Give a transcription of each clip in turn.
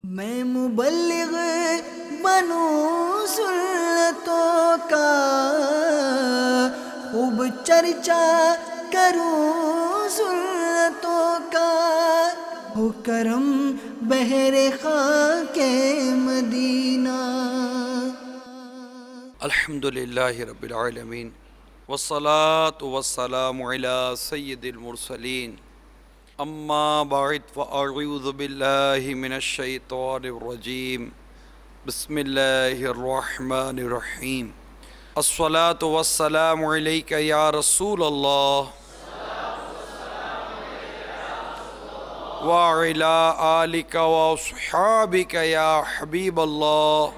میں مبلغ بنوں سنتوں کا، خوب چرچا کروں سنتوں کا، ہو کرم بحر خاک مدینہ۔ الحمدللہ رب العالمین والصلاة والسلام علی سید المرسلین، اما بعد فاعوذ باللہ من الشیطان الرجیم، بسم اللہ الرحمن الرحیم۔ الصلاة والسلام علیک یا رسول اللہ وعلی آلک واصحابک یا حبیب اللہ۔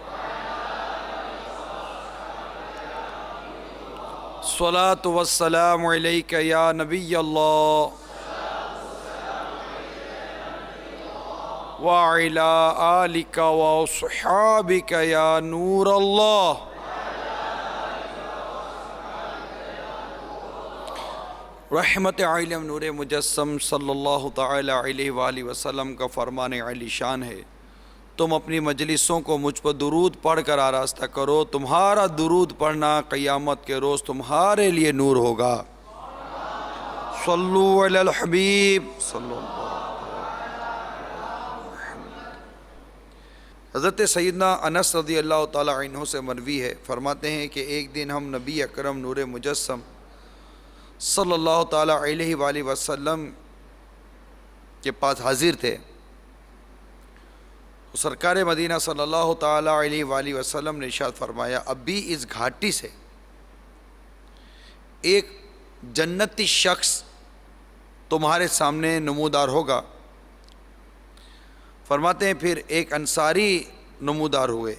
الصلاة والسلام علیک یا نبی اللہ وعلی آلک واصحابک یا نور اللہ۔ رحمت عالم نور مجسم صلی اللہ تعالی علیہ وآلہ وسلم کا فرمان علی شان ہے، تم اپنی مجلسوں کو مجھ پر درود پڑھ کر آراستہ کرو، تمہارا درود پڑھنا قیامت کے روز تمہارے لیے نور ہوگا۔ صلو علی الحبیب صلی اللہ۔ حضرت سیدنا انس رضی اللہ تعالی عنہ سے مروی ہے، فرماتے ہیں کہ ایک دن ہم نبی اکرم نور مجسم صلی اللہ تعالی علیہ وآلہ وسلم کے پاس حاضر تھے۔ سرکار مدینہ صلی اللہ تعالی علیہ وآلہ وسلم نے ارشاد فرمایا، ابھی اس گھاٹی سے ایک جنتی شخص تمہارے سامنے نمودار ہوگا۔ فرماتے ہیں پھر ایک انصاری نمودار ہوئے،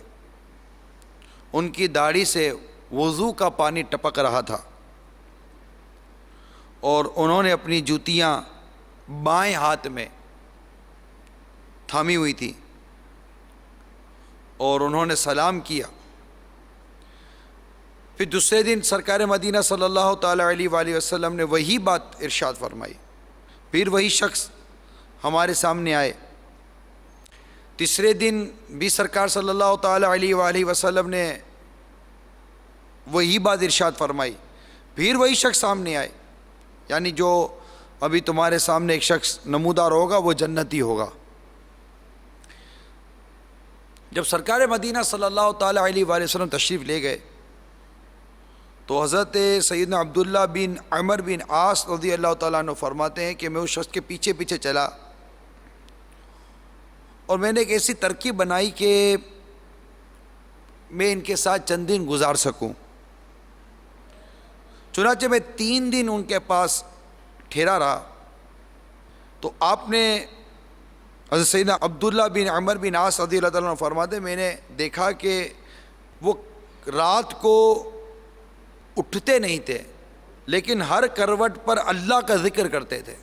ان کی داڑھی سے وضو کا پانی ٹپک رہا تھا، اور انہوں نے اپنی جوتیاں بائیں ہاتھ میں تھامی ہوئی تھی، اور انہوں نے سلام کیا۔ پھر دوسرے دن سرکار مدینہ صلی اللہ تعالی علیہ وآلہ وسلم نے وہی بات ارشاد فرمائی، پھر وہی شخص ہمارے سامنے آئے۔ تیسرے دن بھی سرکار صلی اللہ تعالی علیہ وآلہ وسلم نے وہی بات ارشاد فرمائی، پھر وہی شخص سامنے آئے، یعنی جو ابھی تمہارے سامنے ایک شخص نمودار ہوگا وہ جنتی ہوگا۔ جب سرکار مدینہ صلی اللہ تعالی علیہ وآلہ وسلم تشریف لے گئے تو حضرت سیدنا عبداللہ بن عمر بن عاص رضی اللہ تعالیٰ عنہ فرماتے ہیں کہ میں اس شخص کے پیچھے پیچھے چلا، اور میں نے ایک ایسی ترکیب بنائی کہ میں ان کے ساتھ چند دن گزار سکوں۔ چنانچہ میں 3 دن ان کے پاس ٹھہرا رہا، تو آپ نے حضرت سیدنا عبداللہ بن عمر بن عاص رضی اللہ تعالیٰ عنہ فرماتے ہیں میں نے دیکھا کہ وہ رات کو اٹھتے نہیں تھے، لیکن ہر کروٹ پر اللہ کا ذکر کرتے تھے،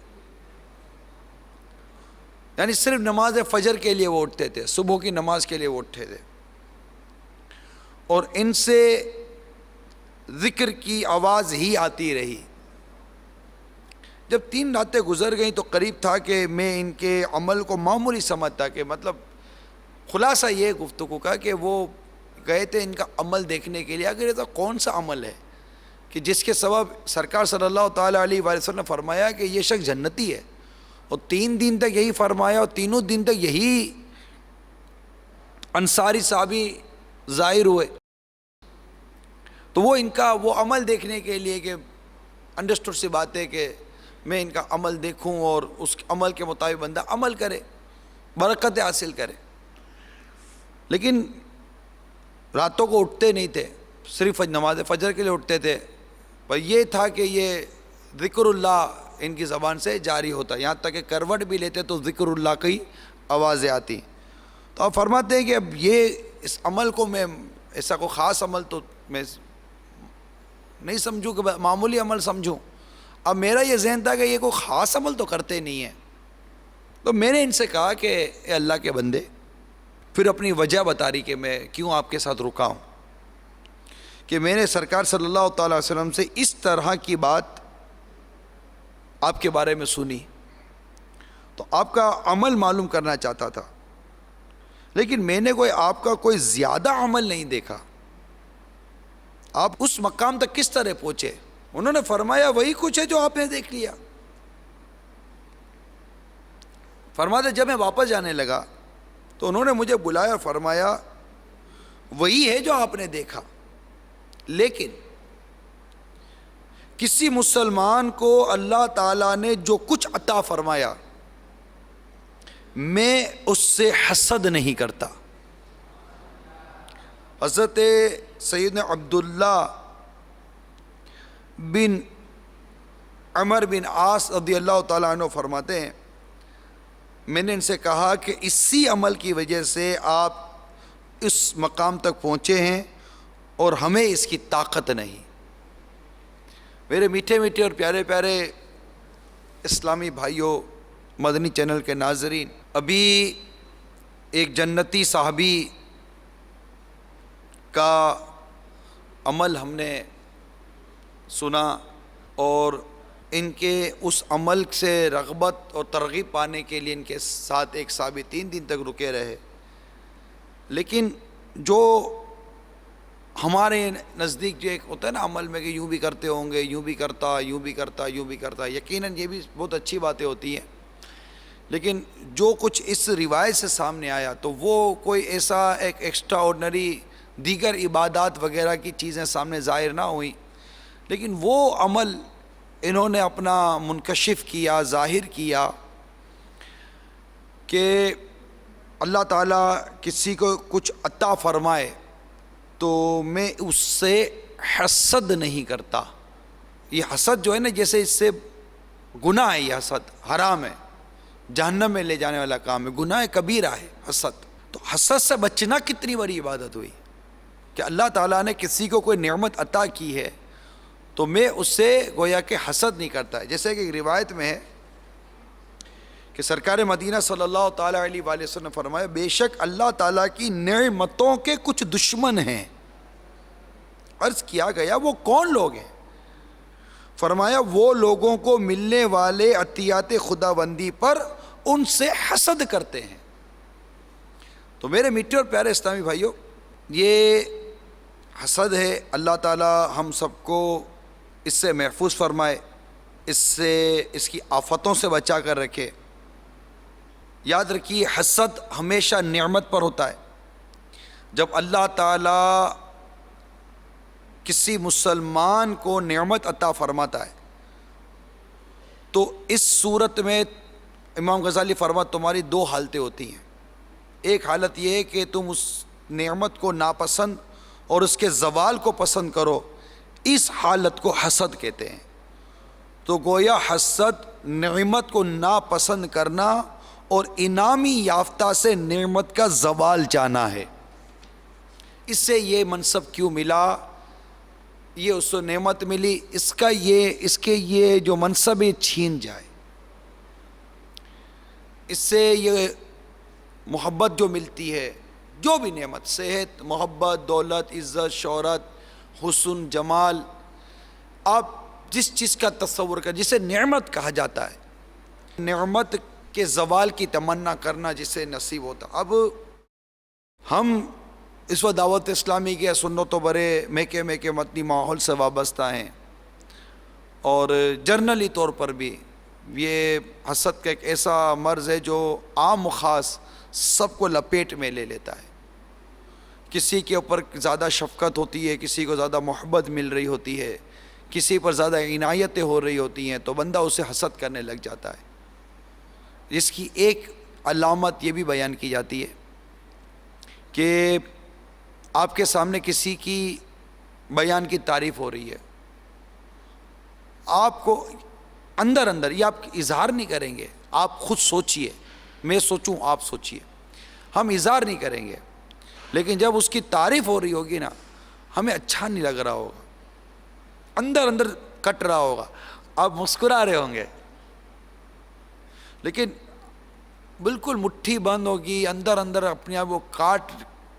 یعنی صرف نماز فجر کے لیے وہ اٹھتے تھے، صبح کی نماز کے لیے وہ اٹھتے تھے، اور ان سے ذکر کی آواز ہی آتی رہی۔ جب 3 راتیں گزر گئیں تو قریب تھا کہ میں ان کے عمل کو معمولی سمجھتا، کہ مطلب خلاصہ یہ گفتگو کا کہ وہ گئے تھے ان کا عمل دیکھنے کے لیے، اگر ایسا کون سا عمل ہے کہ جس کے سبب سرکار صلی اللہ تعالیٰ علیہ وآلہ وسلم نے فرمایا کہ یہ شخص جنتی ہے، اور 3 دن تک یہی فرمایا، اور تینوں دن تک یہی انصاری صحابی ظاہر ہوئے، تو وہ ان کا وہ عمل دیکھنے کے لیے کہ انڈرسٹوڈ سی بات ہے کہ میں ان کا عمل دیکھوں اور اس عمل کے مطابق بندہ عمل کرے، برکت حاصل کرے۔ لیکن راتوں کو اٹھتے نہیں تھے، صرف نماز فجر کے لیے اٹھتے تھے، پر یہ تھا کہ یہ ذکر اللہ ان کی زبان سے جاری ہوتا، یہاں تک کہ کروٹ بھی لیتے تو ذکر اللہ کی آوازیں آتی۔ تو آپ فرماتے ہیں کہ اب یہ اس عمل کو میں ایسا کوئی خاص عمل تو میں نہیں سمجھوں کہ معمولی عمل سمجھوں، اب میرا یہ ذہن تھا کہ یہ کوئی خاص عمل تو کرتے نہیں ہیں، تو میں نے ان سے کہا کہ اے اللہ کے بندے، پھر اپنی وجہ بتا رہی کہ میں کیوں آپ کے ساتھ رکا ہوں، کہ میں نے سرکار صلی اللہ تعالی علیہ وسلم سے اس طرح کی بات آپ کے بارے میں سنی، تو آپ کا عمل معلوم کرنا چاہتا تھا۔ لیکن میں نے آپ کا کوئی زیادہ عمل نہیں دیکھا، آپ اس مقام تک کس طرح پہنچے؟ انہوں نے فرمایا وہی کچھ ہے جو آپ نے دیکھ لیا۔ فرماتے جب میں واپس جانے لگا تو انہوں نے مجھے بلایا اور فرمایا وہی ہے جو آپ نے دیکھا، لیکن کسی مسلمان کو اللہ تعالیٰ نے جو کچھ عطا فرمایا میں اس سے حسد نہیں کرتا۔ حضرت سیدنا عبداللہ بن عمر بن عاص رضی اللہ تعالیٰ عنہ فرماتے ہیں میں نے ان سے کہا کہ اسی عمل کی وجہ سے آپ اس مقام تک پہنچے ہیں اور ہمیں اس کی طاقت نہیں۔ میرے میٹھے میٹھے اور پیارے پیارے اسلامی بھائیوں، مدنی چینل کے ناظرین، ابھی ایک جنتی صحابی کا عمل ہم نے سنا اور ان کے اس عمل سے رغبت اور ترغیب پانے کے لیے ان کے ساتھ ایک صحابی 3 دن تک رکے رہے، لیکن جو ہمارے نزدیک جو ایک ہوتا ہے نا عمل میں کہ یوں بھی کرتے ہوں گے، یوں بھی کرتا، یوں بھی کرتا، یوں بھی کرتا، یقیناً یہ بھی بہت اچھی باتیں ہوتی ہیں، لیکن جو کچھ اس روایت سے سامنے آیا تو وہ کوئی ایسا ایک ایکسٹرا آرڈنری دیگر عبادات وغیرہ کی چیزیں سامنے ظاہر نہ ہوئیں، لیکن وہ عمل انہوں نے اپنا منکشف کیا، ظاہر کیا کہ اللہ تعالیٰ کسی کو کچھ عطا فرمائے تو میں اس سے حسد نہیں کرتا۔ یہ حسد جو ہے نا، جیسے اس سے گناہ ہے، یہ حسد حرام ہے، جہنم میں لے جانے والا کام ہے، گناہ کبیرہ ہے حسد۔ تو حسد سے بچنا کتنی بڑی عبادت ہوئی کہ اللہ تعالیٰ نے کسی کو کوئی نعمت عطا کی ہے تو میں اس سے گویا کہ حسد نہیں کرتا ہے۔ جیسے کہ ایک روایت میں ہے کہ سرکار مدینہ صلی اللہ تعالیٰ علیہ وآلہ وسلم نے فرمایا بے شک اللہ تعالیٰ کی نعمتوں کے کچھ دشمن ہیں۔ عرض کیا گیا وہ کون لوگ ہیں؟ فرمایا وہ لوگوں کو ملنے والے عطیات خداوندی پر ان سے حسد کرتے ہیں۔ تو میرے میٹھے اور پیارے اسلامی بھائیوں، یہ حسد ہے، اللہ تعالیٰ ہم سب کو اس سے محفوظ فرمائے، اس سے اس کی آفتوں سے بچا کر رکھے۔ یاد رکھیے حسد ہمیشہ نعمت پر ہوتا ہے۔ جب اللہ تعالیٰ کسی مسلمان کو نعمت عطا فرماتا ہے تو اس صورت میں امام غزالی فرماتے تمہاری 2 حالتیں ہوتی ہیں۔ ایک حالت یہ ہے کہ تم اس نعمت کو ناپسند اور اس کے زوال کو پسند کرو، اس حالت کو حسد کہتے ہیں۔ تو گویا حسد نعمت کو ناپسند کرنا اور انعامی یافتہ سے نعمت کا زوال چاہنا ہے۔ اس سے یہ منصب کیوں ملا، یہ اس کو نعمت ملی، اس کے یہ جو منصب ہے چھین جائے، اس سے یہ محبت جو ملتی ہے، جو بھی نعمت، صحت، محبت، دولت، عزت، شہرت، حسن، جمال، آپ جس چیز کا تصور کر جسے نعمت کہا جاتا ہے، نعمت کے زوال کی تمنا کرنا جسے نصیب ہوتا۔ اب ہم اس وقت دعوت اسلامی کے سنت و برے میکے مدنی ماحول سے وابستہ ہیں، اور جرنلی طور پر بھی یہ حسد کا ایک ایسا مرض ہے جو عام و خاص سب کو لپیٹ میں لے لیتا ہے۔ کسی کے اوپر زیادہ شفقت ہوتی ہے، کسی کو زیادہ محبت مل رہی ہوتی ہے، کسی پر زیادہ عنایتیں ہو رہی ہوتی ہیں تو بندہ اسے حسد کرنے لگ جاتا ہے۔ اس کی ایک علامت یہ بھی بیان کی جاتی ہے کہ آپ کے سامنے کسی کی بیان کی تعریف ہو رہی ہے، آپ کو اندر یہ آپ اظہار نہیں کریں گے، آپ خود سوچئے، میں سوچوں آپ سوچئے، ہم اظہار نہیں کریں گے، لیکن جب اس کی تعریف ہو رہی ہوگی نا، ہمیں اچھا نہیں لگ رہا ہوگا، اندر کٹ رہا ہوگا، آپ مسکرا رہے ہوں گے، لیکن بالکل مٹھی بند ہوگی، اندر اپنے آپ وہ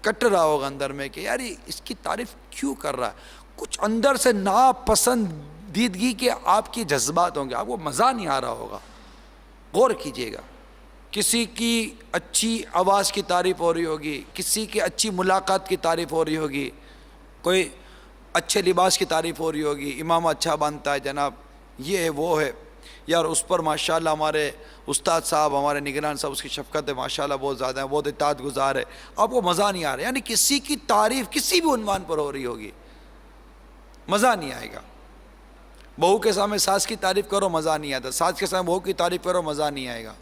کٹ رہا ہوگا اندر میں کہ یار اس کی تعریف کیوں کر رہا ہے، کچھ اندر سے ناپسندیدگی کے آپ کی جذبات ہوں گے، آپ کو مزہ نہیں آ رہا ہوگا۔ غور کیجئے گا کسی کی اچھی آواز کی تعریف ہو رہی ہوگی، کسی کی اچھی ملاقات کی تعریف ہو رہی ہوگی، کوئی اچھے لباس کی تعریف ہو رہی ہوگی، امام اچھا باندھتا ہے جناب، یہ ہے وہ ہے یار، اس پر ماشاءاللہ ہمارے استاد صاحب، ہمارے نگران صاحب، اس کی شفقت ہے ماشاءاللہ بہت زیادہ ہے، بہت اطاعت گزار ہے، آپ کو مزہ نہیں آ رہا. یعنی کسی کی تعریف کسی بھی عنوان پر ہو رہی ہوگی، مزہ نہیں آئے گا. بہو کے سامنے ساس کی تعریف کرو مزہ نہیں آتا، ساس کے سامنے بہو کی تعریف کرو مزہ نہیں آئے گا.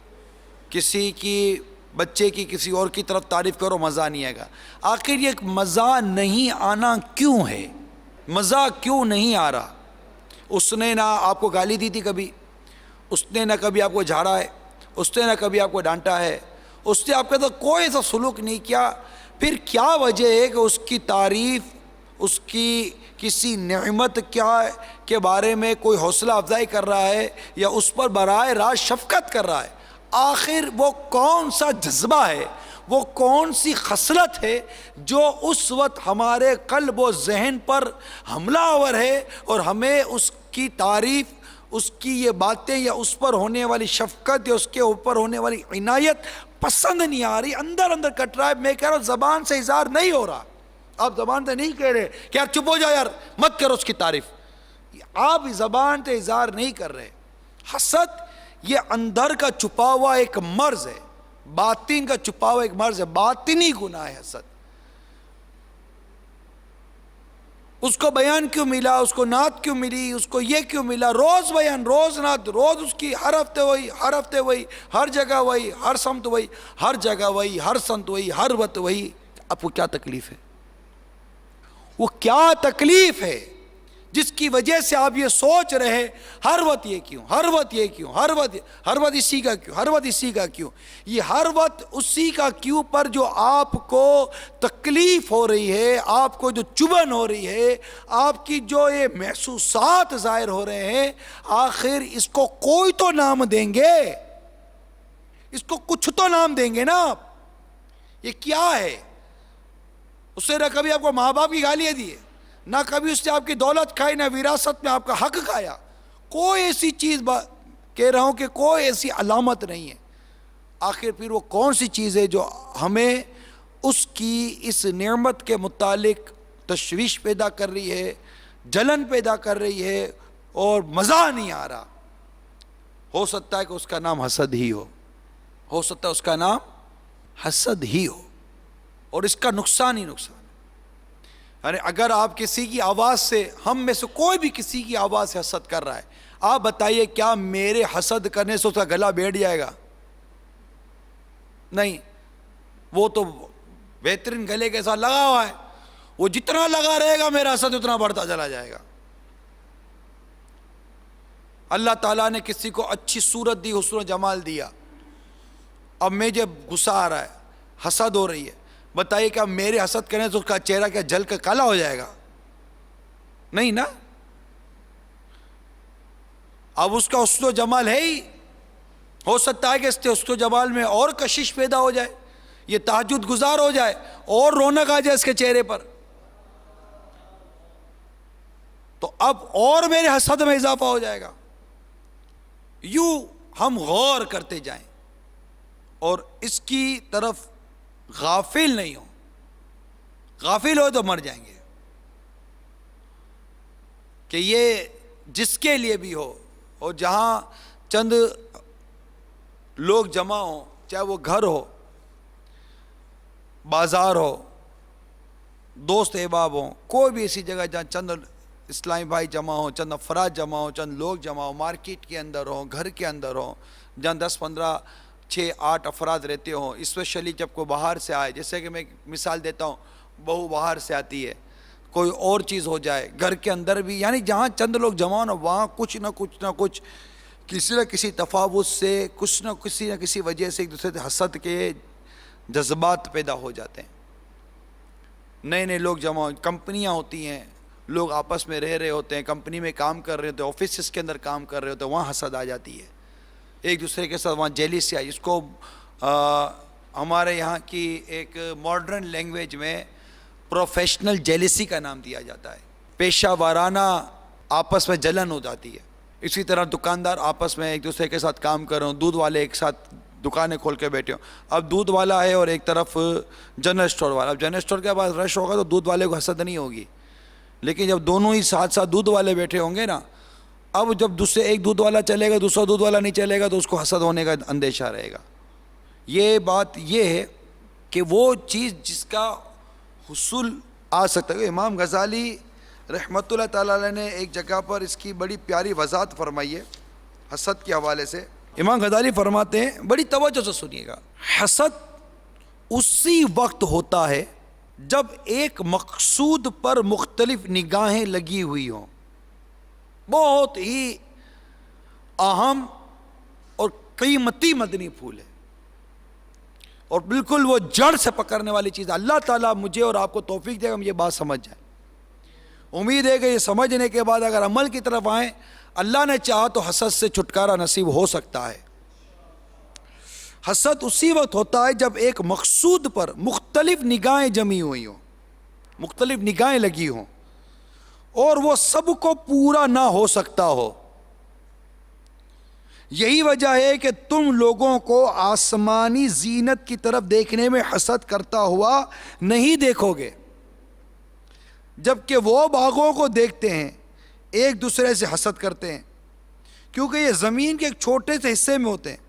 کسی کی بچے کی کسی اور کی طرف تعریف کرو مزہ نہیں آئے گا. آخر یہ مزہ نہیں آنا کیوں ہے؟ مزہ کیوں نہیں آ رہا؟ اس نے نہ آپ کو گالی دی تھی کبھی، اس نے نہ کبھی آپ کو جھاڑا ہے، اس نے نہ کبھی آپ کو ڈانٹا ہے، اس نے آپ کے ساتھ کوئی ایسا سلوک نہیں کیا، پھر کیا وجہ ہے کہ اس کی تعریف، اس کی کسی نعمت کیا کے بارے میں کوئی حوصلہ افزائی کر رہا ہے یا اس پر براہ راست شفقت کر رہا ہے؟ آخر وہ کون سا جذبہ ہے، وہ کون سی خصلت ہے جو اس وقت ہمارے قلب و ذہن پر حملہ آور ہے اور ہمیں اس کی تعریف، اس کی یہ باتیں یا اس پر ہونے والی شفقت یا اس کے اوپر ہونے والی عنایت پسند نہیں آ رہی، اندر اندر کٹ رہا ہے؟ میں کہہ رہا ہوں زبان سے اظہار نہیں ہو رہا. آپ زبان سے نہیں کہہ رہے کہ یار چپ ہو جا یار مت کرو اس کی تعریف، آپ زبان سے اظہار نہیں کر رہے. حسد یہ اندر کا چھپا ہوا ایک مرض ہے، باطن کا چھپا ہوا ایک مرض ہے، باطنی گناہ ہے حسد. اس کو بیان کیوں ملا، اس کو نعت کیوں ملی، اس کو یہ کیوں ملا، روز بیان، روز نعت، روز اس کی، ہر ہفتے وہی، ہر ہفتے وہی، ہر جگہ وہی، ہر سمت وہی، ہر جگہ وہی، ہر سمت وہی، ہر وقت وہی. اب وہ کیا تکلیف ہے؟ وہ کیا تکلیف ہے جس کی وجہ سے آپ یہ سوچ رہے ہر وقت یہ کیوں، ہر وقت یہ کیوں، ہر وقت اسی کا کیوں، ہر وقت اسی کا کیوں؟ یہ ہر وقت اسی کا کیوں پر جو آپ کو تکلیف ہو رہی ہے، آپ کو جو چبھن ہو رہی ہے، آپ کی جو یہ محسوسات ظاہر ہو رہے ہیں، آخر اس کو کوئی تو نام دیں گے، اس کو کچھ تو نام دیں گے نا آپ. یہ کیا ہے؟ اس نے نہ کبھی آپ کو ماں باپ کی گالیاں دی ہے، نہ کبھی اس نے آپ کی دولت کھائی، نہ وراثت میں آپ کا حق کھایا. کوئی ایسی چیز کہہ رہا ہوں کہ کوئی ایسی علامت نہیں ہے. آخر پھر وہ کون سی چیز ہے جو ہمیں اس کی اس نعمت کے متعلق تشویش پیدا کر رہی ہے، جلن پیدا کر رہی ہے اور مزہ نہیں آ رہا؟ ہو سکتا ہے کہ اس کا نام حسد ہی ہو سکتا ہے اس کا نام حسد ہی ہو، اور اس کا نقصان ہی نقصان. یعنی اگر آپ کسی کی آواز سے، ہم میں سے کوئی بھی کسی کی آواز سے حسد کر رہا ہے، آپ بتائیے کیا میرے حسد کرنے سے اس کا گلا بیٹھ جائے گا؟ نہیں، وہ تو بہترین گلے کے ساتھ لگا ہوا ہے، وہ جتنا لگا رہے گا میرا حسد اتنا بڑھتا چلا جائے گا. اللہ تعالیٰ نے کسی کو اچھی صورت دی، حسن و جمال دیا، اب میں جب غصہ آ رہا ہے، حسد ہو رہی ہے، بتائیے کہ میرے حسد کرنے سے اس کا چہرہ کیا جل کر کالا ہو جائے گا؟ نہیں نا. اب اس کا حسن و جمال ہے ہی، ہو سکتا ہے کہ اس کے حسن و جمال میں اور کشش پیدا ہو جائے، یہ تہجد گزار ہو جائے اور رونق آ جائے اس کے چہرے پر، تو اب اور میرے حسد میں اضافہ ہو جائے گا. یوں ہم غور کرتے جائیں اور اس کی طرف غافل نہیں ہو. غافل ہو تو مر جائیں گے. کہ یہ جس کے لیے بھی ہو، اور جہاں چند لوگ جمع ہوں، چاہے وہ گھر ہو، بازار ہو، دوست احباب ہوں، کوئی بھی ایسی جگہ جہاں چند اسلامی بھائی جمع ہوں، چند افراد جمع ہوں، چند لوگ جمع ہوں، مارکیٹ کے اندر ہوں، گھر کے اندر ہوں، جہاں 10-15 6-8 افراد رہتے ہوں، اسپیشلی جب کوئی باہر سے آئے، جیسے کہ میں مثال دیتا ہوں، بہو باہر سے آتی ہے، کوئی اور چیز ہو جائے، گھر کے اندر بھی، یعنی جہاں چند لوگ جمع ہوں وہاں کچھ نہ کچھ کسی نہ کسی تفاوت سے، کچھ نہ کسی وجہ سے ایک دوسرے سے حسد کے جذبات پیدا ہو جاتے ہیں. نئے لوگ جمع ہو، کمپنیاں ہوتی ہیں، لوگ آپس میں رہ رہے ہوتے ہیں، کمپنی میں کام کر رہے ہوتے ہیں، آفیسز کے اندر کام کر رہے ہوتے ہیں، وہاں حسد آ جاتی ہے، ایک دوسرے کے ساتھ وہاں جیلیسی آئی. اس کو ہمارے یہاں کی ایک ماڈرن لینگویج میں پروفیشنل جیلیسی کا نام دیا جاتا ہے. پیشہ وارانہ آپس میں جلن ہو جاتی ہے. اسی طرح دکاندار آپس میں ایک دوسرے کے ساتھ کام کر رہے ہوں، دودھ والے ایک ساتھ دکانیں کھول کے بیٹھے ہوں. اب دودھ والا ہے اور ایک طرف جنرل اسٹور والا. اب جنرل اسٹور کے پاس رش ہوگا تو دودھ والے کو حسد نہیں ہوگی, لیکن جب دونوں ہی ساتھ ساتھ دودھ والے بیٹھے ہوں گے نا, اب جب دوسرے ایک دودھ والا چلے گا دوسرا دودھ والا نہیں چلے گا تو اس کو حسد ہونے کا اندیشہ رہے گا. یہ بات یہ ہے کہ وہ چیز جس کا حصول آ سکتا ہے. امام غزالی رحمۃ اللہ تعالیٰ علیہ نے ایک جگہ پر اس کی بڑی پیاری وضاحت فرمائی ہے حسد کے حوالے سے. امام غزالی فرماتے ہیں, بڑی توجہ سے سنیے گا, حسد اسی وقت ہوتا ہے جب ایک مقصود پر مختلف نگاہیں لگی ہوئی ہوں. بہت ہی اہم اور قیمتی مدنی پھول ہے اور بالکل وہ جڑ سے پکڑنے والی چیز ہے. اللہ تعالیٰ مجھے اور آپ کو توفیق دے گا ہم یہ بات سمجھ جائیں. امید ہے کہ یہ سمجھنے کے بعد اگر عمل کی طرف آئیں, اللہ نے چاہا تو حسد سے چھٹکارا نصیب ہو سکتا ہے. حسد اسی وقت ہوتا ہے جب ایک مقصود پر مختلف نگاہیں جمی ہوئی ہوں, مختلف نگاہیں لگی ہوں اور وہ سب کو پورا نہ ہو سکتا ہو. یہی وجہ ہے کہ تم لوگوں کو آسمانی زینت کی طرف دیکھنے میں حسد کرتا ہوا نہیں دیکھو گے, جبکہ وہ باغوں کو دیکھتے ہیں ایک دوسرے سے حسد کرتے ہیں, کیونکہ یہ زمین کے ایک چھوٹے سے حصے میں ہوتے ہیں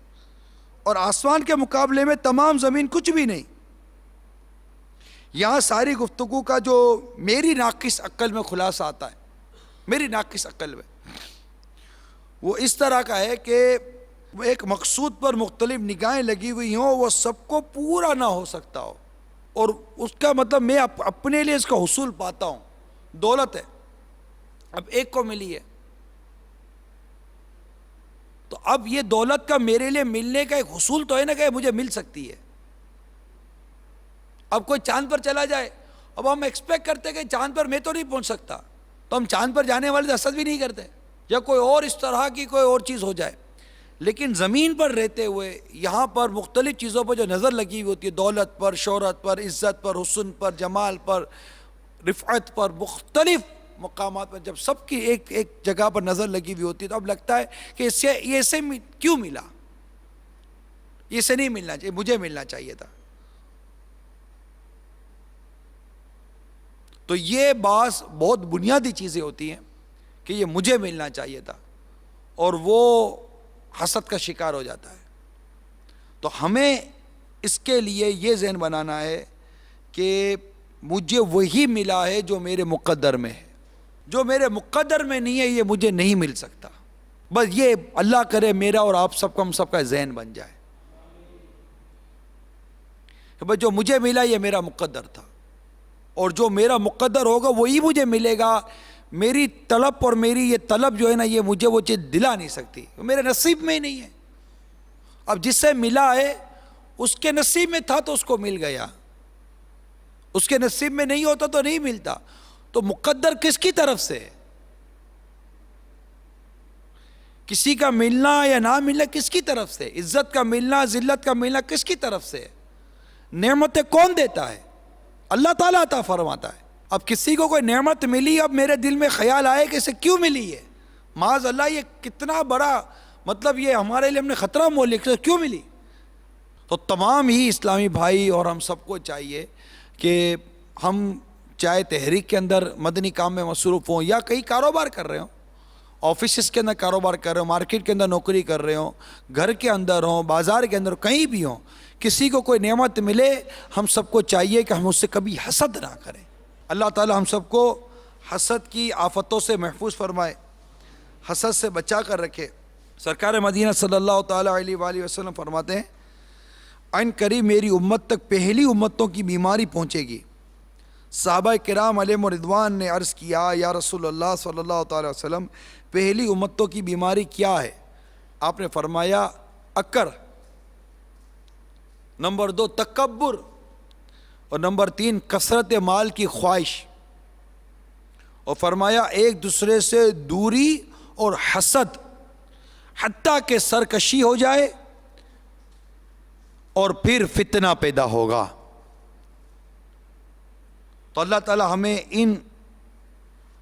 اور آسمان کے مقابلے میں تمام زمین کچھ بھی نہیں. یہاں ساری گفتگو کا جو میری ناقص عقل میں خلاصہ آتا ہے, میری ناقص عقل میں, وہ اس طرح کا ہے کہ وہ ایک مقصود پر مختلف نگاہیں لگی ہوئی ہوں, وہ سب کو پورا نہ ہو سکتا ہو, اور اس کا مطلب میں اپنے لیے اس کا حصول پاتا ہوں. دولت ہے, اب ایک کو ملی ہے تو اب یہ دولت کا میرے لیے ملنے کا ایک حصول تو ہے نا کہ مجھے مل سکتی ہے. اب کوئی چاند پر چلا جائے, اب ہم ایکسپیکٹ کرتے کہ چاند پر میں تو نہیں پہنچ سکتا, تو ہم چاند پر جانے والے حسد بھی نہیں کرتے, یا کوئی اور اس طرح کی کوئی اور چیز ہو جائے. لیکن زمین پر رہتے ہوئے یہاں پر مختلف چیزوں پر جو نظر لگی ہوئی ہوتی ہے, دولت پر, شہرت پر, عزت پر, حسن پر, جمال پر, رفعت پر, مختلف مقامات پر جب سب کی ایک ایک جگہ پر نظر لگی ہوئی ہوتی ہے تو اب لگتا ہے کہ اس سے یہ اسے کیوں ملا, یہ اسے نہیں ملنا چاہیے, مجھے ملنا چاہیے تھا. تو یہ بعض بہت بنیادی چیزیں ہوتی ہیں کہ یہ مجھے ملنا چاہیے تھا, اور وہ حسد کا شکار ہو جاتا ہے. تو ہمیں اس کے لیے یہ ذہن بنانا ہے کہ مجھے وہی ملا ہے جو میرے مقدر میں ہے, جو میرے مقدر میں نہیں ہے یہ مجھے نہیں مل سکتا. بس یہ اللہ کرے میرا اور آپ سب کا, ہم سب کا ذہن بن جائے کہ بس جو مجھے ملا یہ میرا مقدر تھا, اور جو میرا مقدر ہوگا وہی مجھے ملے گا. میری طلب اور میری یہ طلب جو ہے نا یہ مجھے وہ چیز دلا نہیں سکتی, میرے نصیب میں ہی نہیں ہے. اب جس سے ملا ہے اس کے نصیب میں تھا تو اس کو مل گیا, اس کے نصیب میں نہیں ہوتا تو نہیں ملتا. تو مقدر کس کی طرف سے ہے, کسی کا ملنا یا نہ ملنا کس کی طرف سے, عزت کا ملنا ذلت کا ملنا کس کی طرف سے, نعمتیں کون دیتا ہے, اللہ تعالیٰ عطا فرماتا ہے. اب کسی کو کوئی نعمت ملی, اب میرے دل میں خیال آئے کہ اسے کیوں ملی ہے, معاذ اللہ یہ کتنا بڑا مطلب یہ ہمارے لیے ہم نے خطرہ مول لیا, کیوں ملی. تو تمام ہی اسلامی بھائی اور ہم سب کو چاہیے کہ ہم چاہے تحریک کے اندر مدنی کام میں مصروف ہوں یا کئی کاروبار کر رہے ہوں, آفیسز کے اندر کاروبار کر رہے ہوں, مارکیٹ کے اندر نوکری کر رہے ہوں, گھر کے اندر ہوں, بازار کے اندر کہیں بھی ہوں, کسی کو کوئی نعمت ملے ہم سب کو چاہیے کہ ہم اس سے کبھی حسد نہ کریں. اللہ تعالی ہم سب کو حسد کی آفتوں سے محفوظ فرمائے, حسد سے بچا کر رکھے. سرکار مدینہ صلی اللہ تعالیٰ علیہ وآلہ وسلم فرماتے ہیں عین قریب میری امت تک پہلی امتوں کی بیماری پہنچے گی. صحابہ کرام علیہم رضوان نے عرض کیا یا رسول اللہ صلی اللہ تعالیٰ وسلم پہلی امتوں کی بیماری کیا ہے؟ آپ نے فرمایا اکڑ, نمبر 2 تکبر, اور نمبر 3 کثرت مال کی خواہش, اور فرمایا ایک دوسرے سے دوری اور حسد, حتیٰ کہ سرکشی ہو جائے اور پھر فتنہ پیدا ہوگا. تو اللہ تعالی ہمیں ان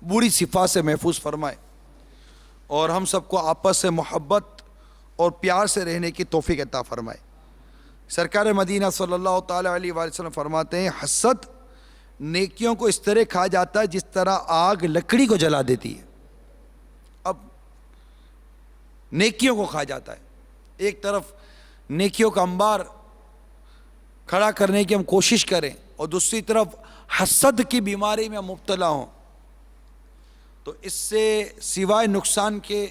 بری صفات سے محفوظ فرمائے اور ہم سب کو آپس سے محبت اور پیار سے رہنے کی توفیق عطا فرمائے. سرکار مدینہ صلی اللہ تعالیٰ علیہ وآلہ وسلم فرماتے ہیں حسد نیکیوں کو اس طرح کھا جاتا ہے جس طرح آگ لکڑی کو جلا دیتی ہے. اب نیکیوں کو کھا جاتا ہے. ایک طرف نیکیوں کا انبار کھڑا کرنے کی ہم کوشش کریں اور دوسری طرف حسد کی بیماری میں مبتلا ہوں تو اس سے سوائے نقصان کے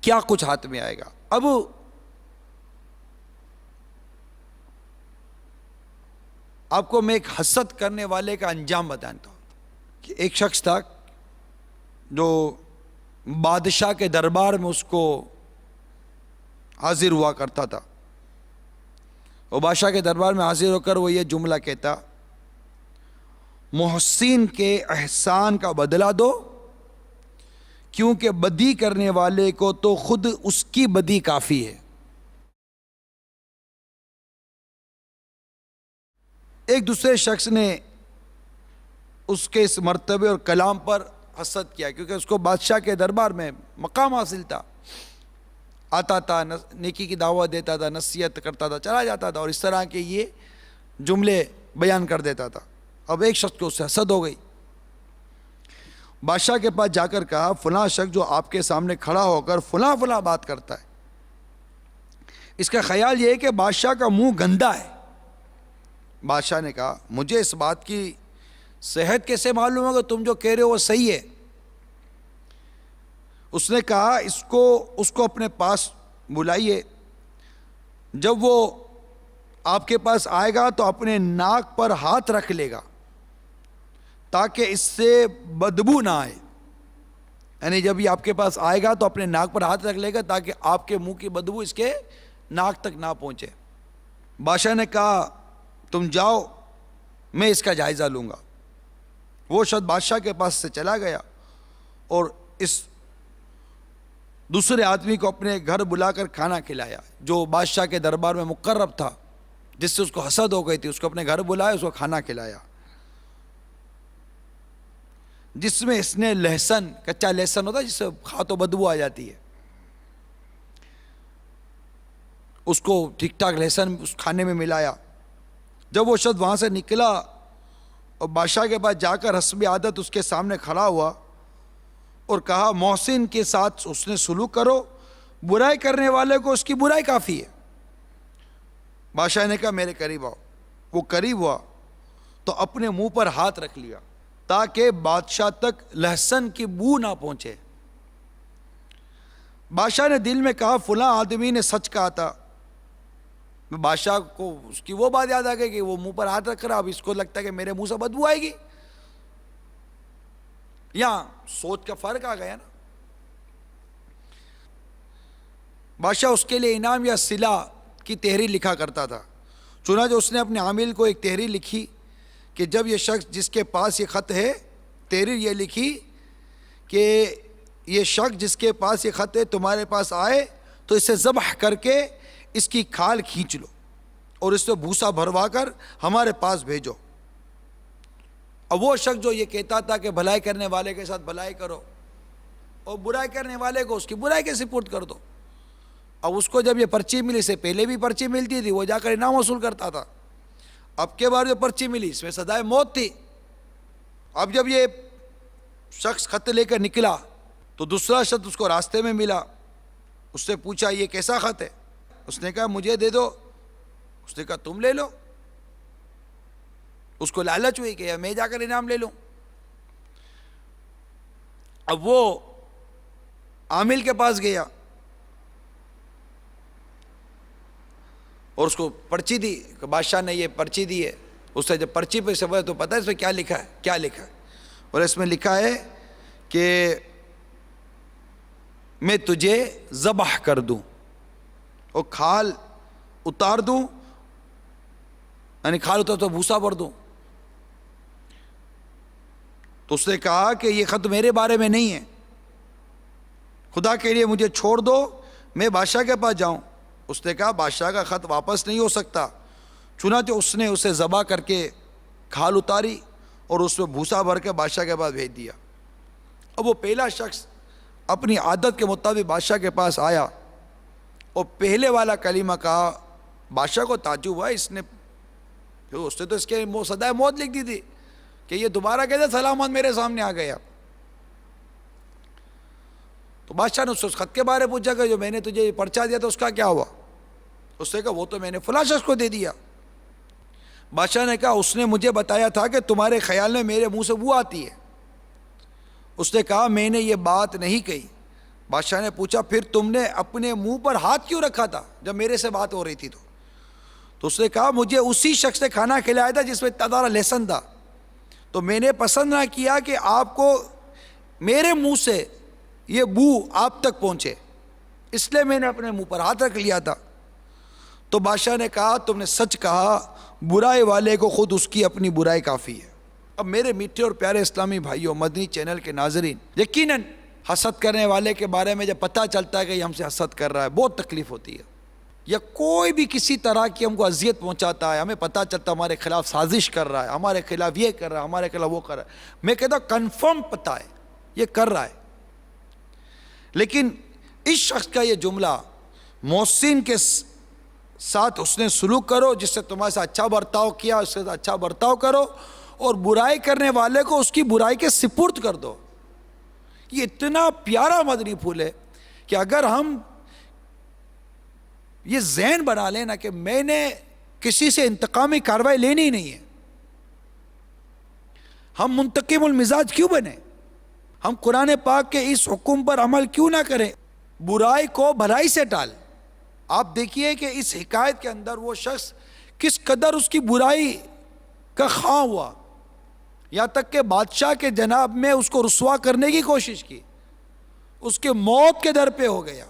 کیا کچھ ہاتھ میں آئے گا. اب آپ کو میں ایک حسد کرنے والے کا انجام بتاتا ہوں کہ ایک شخص تھا جو بادشاہ کے دربار میں اس کو حاضر ہوا کرتا تھا. وہ بادشاہ کے دربار میں حاضر ہو کر وہ یہ جملہ کہتا محسن کے احسان کا بدلہ دو کیونکہ بدی کرنے والے کو تو خود اس کی بدی کافی ہے. ایک دوسرے شخص نے اس کے اس مرتبے اور کلام پر حسد کیا کیونکہ اس کو بادشاہ کے دربار میں مقام حاصل تھا. آتا تھا نیکی کی دعوت دیتا تھا, نصیحت کرتا تھا, چلا جاتا تھا اور اس طرح کے یہ جملے بیان کر دیتا تھا. اب ایک شخص کو اس سے حسد ہو گئی. بادشاہ کے پاس جا کر کہا فلاں شخص جو آپ کے سامنے کھڑا ہو کر فلاں فلاں بات کرتا ہے اس کا خیال یہ ہے کہ بادشاہ کا منہ گندا ہے. بادشاہ نے کہا مجھے اس بات کی صحت کیسے معلوم ہے کہ تم جو کہہ رہے ہو وہ صحیح ہے. اس نے کہا اس کو اپنے پاس بلائیے, جب وہ آپ کے پاس آئے گا تو اپنے ناک پر ہاتھ رکھ لے گا تاکہ اس سے بدبو نہ آئے. یعنی جب یہ آپ کے پاس آئے گا تو اپنے ناک پر ہاتھ رکھ لے گا تاکہ آپ کے منہ کی بدبو اس کے ناک تک نہ پہنچے. بادشاہ نے کہا تم جاؤ میں اس کا جائزہ لوں گا. وہ شخص بادشاہ کے پاس سے چلا گیا اور اس دوسرے آدمی کو اپنے گھر بلا کر کھانا کھلایا جو بادشاہ کے دربار میں مقرب تھا, جس سے اس کو حسد ہو گئی تھی. اس کو اپنے گھر بلایا, اس کو کھانا کھلایا جس میں اس نے لہسن, کچا لہسن ہوتا ہے جس سے کھا تو بدبو آ جاتی ہے, اس کو ٹھیک ٹھاک لہسن اس کھانے میں ملایا. جب وہ شخص وہاں سے نکلا اور بادشاہ کے پاس جا کر حسب عادت اس کے سامنے کھڑا ہوا اور کہا محسن کے ساتھ اس نے سلوک کرو, برائی کرنے والے کو اس کی برائی کافی ہے. بادشاہ نے کہا میرے قریب آؤ. وہ قریب ہوا تو اپنے منہ پر ہاتھ رکھ لیا تاکہ بادشاہ تک لہسن کی بو نہ پہنچے. بادشاہ نے دل میں کہا فلاں آدمی نے سچ کہا تھا. بادشاہ کو اس کی وہ بات یاد آ گئی کہ وہ منہ پر ہاتھ رکھ رہا, اب اس کو لگتا ہے کہ میرے منہ سے بدبو آئے گی. یہاں سوچ کا فرق آ گیا نا. بادشاہ اس کے لیے انعام یا صلہ کی تحریر لکھا کرتا تھا. چنانچہ اس نے اپنے عامل کو ایک تحریر لکھی کہ جب یہ شخص جس کے پاس یہ خط ہے, تحریر یہ لکھی کہ یہ شخص جس کے پاس یہ خط ہے تمہارے پاس آئے تو اسے ذبح کر کے اس کی کھال کھینچ لو اور اس سے بھوسا بھروا کر ہمارے پاس بھیجو. اب وہ شخص جو یہ کہتا تھا کہ بھلائی کرنے والے کے ساتھ بھلائی کرو اور برائی کرنے والے کو اس کی برائی کے سپرد کر دو. اب اس کو جب یہ پرچی ملی, سے پہلے بھی پرچی ملتی تھی, وہ جا کر انعام وصول کرتا تھا. اب کے بعد جو پرچی ملی اس میں سزائے موت تھی. اب جب یہ شخص خط لے کر نکلا تو دوسرا شخص اس کو راستے میں ملا. اس سے پوچھا یہ کیسا خط ہے؟ اس نے کہا مجھے دے دو. اس نے کہا تم لے لو. اس کو لالچ ہوئی کہ میں جا کر انعام لے لوں. اب وہ عامل کے پاس گیا اور اس کو پرچی دی کہ بادشاہ نے یہ پرچی دی ہے. اس سے جب پرچی پہ سب تو پتہ ہے اس میں کیا لکھا ہے, کیا لکھا ہے. اور اس میں لکھا ہے کہ میں تجھے ذبح کر دوں اور کھال اتار دوں, یعنی کھال اتار تو بھوسا بھر دوں. تو اس نے کہا کہ یہ خط میرے بارے میں نہیں ہے, خدا کے لیے مجھے چھوڑ دو, میں بادشاہ کے پاس جاؤں. اس نے کہا بادشاہ کا خط واپس نہیں ہو سکتا. چنانچہ اس نے اسے ذبح کر کے کھال اتاری اور اس میں بھوسا بھر کے بادشاہ کے پاس بھیج دیا. اب وہ پہلا شخص اپنی عادت کے مطابق بادشاہ کے پاس آیا اور پہلے والا کلمہ کہا، بادشاہ کو تعجب ہوا، اس نے تو اس کے سزائے موت لکھ دی تھی کہ یہ دوبارہ کیسے سلامت میرے سامنے آ گیا. تو بادشاہ نے اس خط کے بارے پوچھا کہ جو میں نے تجھے پرچہ دیا تھا اس کا کیا ہوا؟ اس نے کہا وہ تو میں نے فلاں شخص کو دے دیا. بادشاہ نے کہا اس نے مجھے بتایا تھا کہ تمہارے خیال میں میرے منہ سے بو آتی ہے. اس نے کہا میں نے یہ بات نہیں کہی. بادشاہ نے پوچھا پھر تم نے اپنے منہ پر ہاتھ کیوں رکھا تھا جب میرے سے بات ہو رہی تھی؟ تو اس نے کہا مجھے اسی شخص نے کھانا کھلایا تھا جس میں اتنا سارا لہسن تھا، تو میں نے پسند نہ کیا کہ آپ کو میرے منہ سے یہ بو آپ تک پہنچے، اس لیے میں نے اپنے منہ پر ہاتھ رکھ لیا تھا. تو بادشاہ نے کہا تم نے سچ کہا، برائی والے کو خود اس کی اپنی برائی کافی ہے. اب میرے میٹھے اور پیارے اسلامی بھائیوں، مدنی چینل کے ناظرین، یقیناً حسد کرنے والے کے بارے میں جب پتہ چلتا ہے کہ یہ ہم سے حسد کر رہا ہے بہت تکلیف ہوتی ہے، یا کوئی بھی کسی طرح کی ہم کو اذیت پہنچاتا ہے، ہمیں پتہ چلتا ہے ہمارے خلاف سازش کر رہا ہے، ہمارے خلاف یہ کر رہا ہے، ہمارے خلاف وہ کر رہا ہے، میں کہتا ہوں کنفرم پتہ ہے یہ کر رہا ہے. لیکن اس شخص کا یہ جملہ، محسن کے ساتھ اس نے سلوک کرو، جس سے تمہارے ساتھ اچھا برتاؤ کیا اس سے اچھا برتاؤ کرو، اور برائی کرنے والے کو اس کی برائی کے سپرد کر دو. یہ اتنا پیارا مدنی پھول ہے کہ اگر ہم یہ ذہن بنا لیں نا کہ میں نے کسی سے انتقامی کارروائی لینی نہیں ہے، ہم منتقم المزاج کیوں بنے؟ ہم قرآن پاک کے اس حکم پر عمل کیوں نہ کریں؟ برائی کو بھلائی سے ٹال. آپ دیکھیے کہ اس حکایت کے اندر وہ شخص کس قدر اس کی برائی کا خواہ ہوا، یہاں تک کہ بادشاہ کے جناب میں اس کو رسوا کرنے کی کوشش کی، اس کے موت کے در پہ ہو گیا.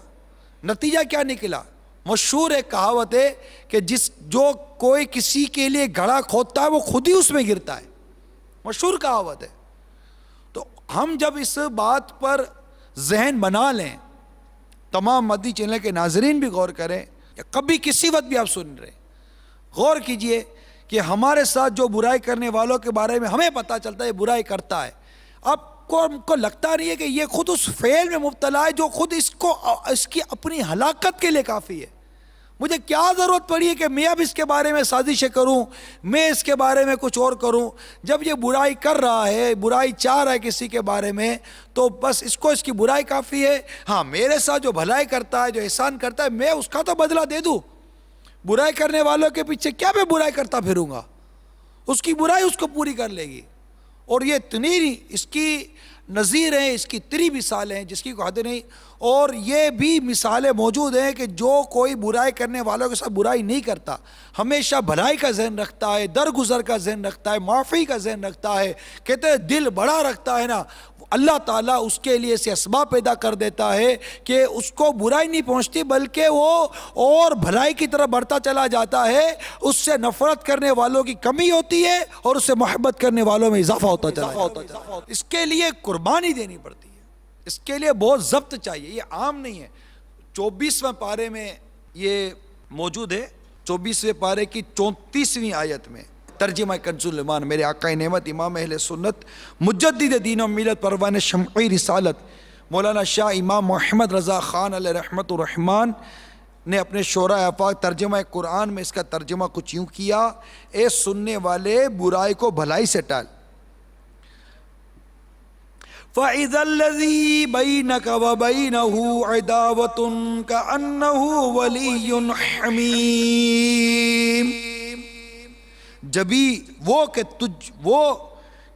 نتیجہ کیا نکلا؟ مشہور ایک کہاوت ہے کہ جو کوئی کسی کے لیے گڑھا کھودتا ہے وہ خود ہی اس میں گرتا ہے، مشہور کہاوت ہے. تو ہم جب اس بات پر ذہن بنا لیں، تمام مدنی چینل کے ناظرین بھی غور کریں، یا کبھی کسی وقت بھی آپ سن رہے غور کیجئے کہ ہمارے ساتھ جو برائی کرنے والوں کے بارے میں ہمیں پتہ چلتا ہے یہ برائی کرتا ہے، آپ کو لگتا نہیں ہے کہ یہ خود اس فعل میں مبتلا ہے جو خود اس کی اپنی ہلاکت کے لیے کافی ہے؟ مجھے کیا ضرورت پڑی ہے کہ میں اب اس کے بارے میں سازشیں کروں، میں اس کے بارے میں کچھ اور کروں؟ جب یہ برائی کر رہا ہے، برائی چاہ رہا ہے کسی کے بارے میں، تو بس اس کی برائی کافی ہے. ہاں میرے ساتھ جو بھلائی کرتا ہے، جو احسان کرتا ہے، میں اس کا تو بدلہ دے دوں. برائی کرنے والوں کے پیچھے کیا میں برائی کرتا پھروں گا؟ اس کی برائی اس کو پوری کر لے گی. اور یہ اتنی اس کی نظیر ہیں، اس کی اتنی مثالیں ہیں جس کی کوئی حد نہیں. اور یہ بھی مثالیں موجود ہیں کہ جو کوئی برائی کرنے والوں کے ساتھ برائی نہیں کرتا، ہمیشہ بھلائی کا ذہن رکھتا ہے، درگزر کا ذہن رکھتا ہے، معافی کا ذہن رکھتا ہے، کہتے ہیں دل بڑا رکھتا ہے نا، اللہ تعالیٰ اس کے لیے ایسے اسباب پیدا کر دیتا ہے کہ اس کو برائی نہیں پہنچتی، بلکہ وہ اور بھلائی کی طرف بڑھتا چلا جاتا ہے. اس سے نفرت کرنے والوں کی کمی ہوتی ہے اور اس سے محبت کرنے والوں میں اضافہ ہوتا چلا جاتا ہے. اس کے لیے قربانی دینی پڑتی ہے، اس کے لیے بہت ضبط چاہیے، یہ عام نہیں ہے. 24ویں پارے میں یہ موجود ہے، 24ویں پارے کی 34ویں آیت میں ترجمہ کنز الایمان، میرے آقا نعمت امام اہل سنت مجدد دین و ملت پروان شمعی رسالت مولانا شاہ امام محمد رضا خان علیہ رحمت الرحمن نے اپنے شعراء آفاق ترجمہ قرآن میں اس کا ترجمہ کچھ یوں کیا: اے سننے والے برائی کو بھلائی سے ٹال. فَإِذَا الَّذِي بَيْنَكَ وَبَيْنَهُ عِدَاوَةٌ كَأَنَّهُ وَلِيٌّ حَمِيمٌ. جبھی وہ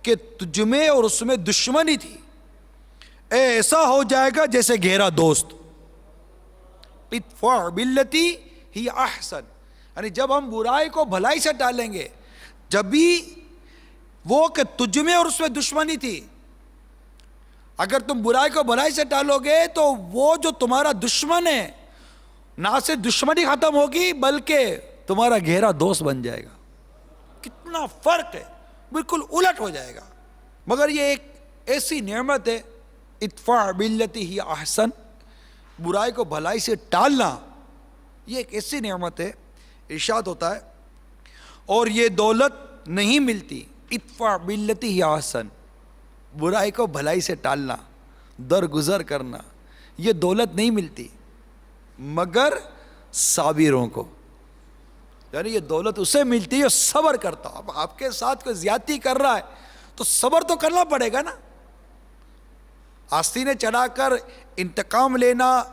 کہ تجھ میں اور اس میں دشمنی تھی، ایسا ہو جائے گا جیسے گہرا دوست. ادفع باللتی ہی احسن، یعنی جب ہم برائی کو بھلائی سے ٹالیں گے، جب بھی وہ کہ تجھ میں اور اس میں دشمنی تھی، اگر تم برائی کو بھلائی سے ٹالو گے تو وہ جو تمہارا دشمن ہے نہ صرف دشمنی ختم ہوگی بلکہ تمہارا گہرا دوست بن جائے گا. کتنا فرق ہے، بالکل الٹ ہو جائے گا. مگر یہ ایک ایسی نعمت ہے، ادفع باللتی ہی احسن، برائی کو بھلائی سے ٹالنا، یہ ایک ایسی نعمت ہے. ارشاد ہوتا ہے اور یہ دولت نہیں ملتی، ادفع باللتی ہی احسن، برائی کو بھلائی سے ٹالنا، درگزر کرنا، یہ دولت نہیں ملتی مگر صابروں کو، یعنی یہ دولت اسے ملتی ہے جو صبر کرتا. اب آپ کے ساتھ کوئی زیادتی کر رہا ہے تو صبر تو کرنا پڑے گا نا. آستینیں چڑھا کر انتقام لینا،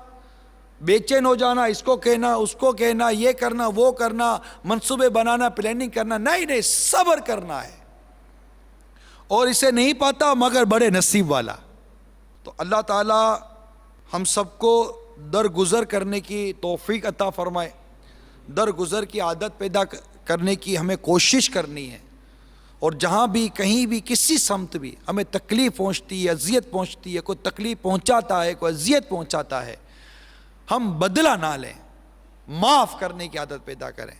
بے چین ہو جانا، اس کو کہنا اس کو کہنا، یہ کرنا وہ کرنا، منصوبے بنانا، پلاننگ کرنا، نہیں، صبر کرنا ہے. اور اسے نہیں پاتا مگر بڑے نصیب والا. تو اللہ تعالی ہم سب کو درگزر کرنے کی توفیق عطا فرمائے. درگزر کی عادت پیدا کرنے کی ہمیں کوشش کرنی ہے. اور جہاں بھی کہیں بھی کسی سمت بھی ہمیں تکلیف پہنچتی ہے، اذیت پہنچتی ہے، کوئی تکلیف پہنچاتا ہے، کوئی اذیت پہنچاتا ہے، ہم بدلہ نہ لیں، معاف کرنے کی عادت پیدا کریں،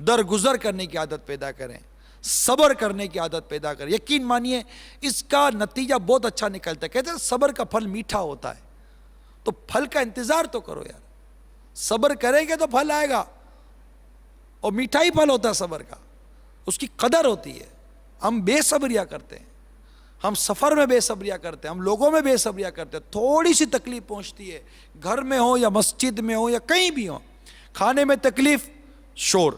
درگزر کرنے کی عادت پیدا کریں، صبر کرنے کی عادت پیدا کریں. یقین مانیے اس کا نتیجہ بہت اچھا نکلتا ہے. کہتے ہیں صبر کا پھل میٹھا ہوتا ہے. تو پھل کا انتظار تو کرو یار. صبر کریں گے تو پھل آئے گا، اور میٹھا ہی پھل ہوتا ہے صبر کا، اس کی قدر ہوتی ہے. ہم بے صبریاں کرتے ہیں، ہم سفر میں بے صبریاں کرتے ہیں، ہم لوگوں میں بے صبریاں کرتے ہیں. تھوڑی سی تکلیف پہنچتی ہے، گھر میں ہو یا مسجد میں ہو یا کہیں بھی ہو، کھانے میں تکلیف شور،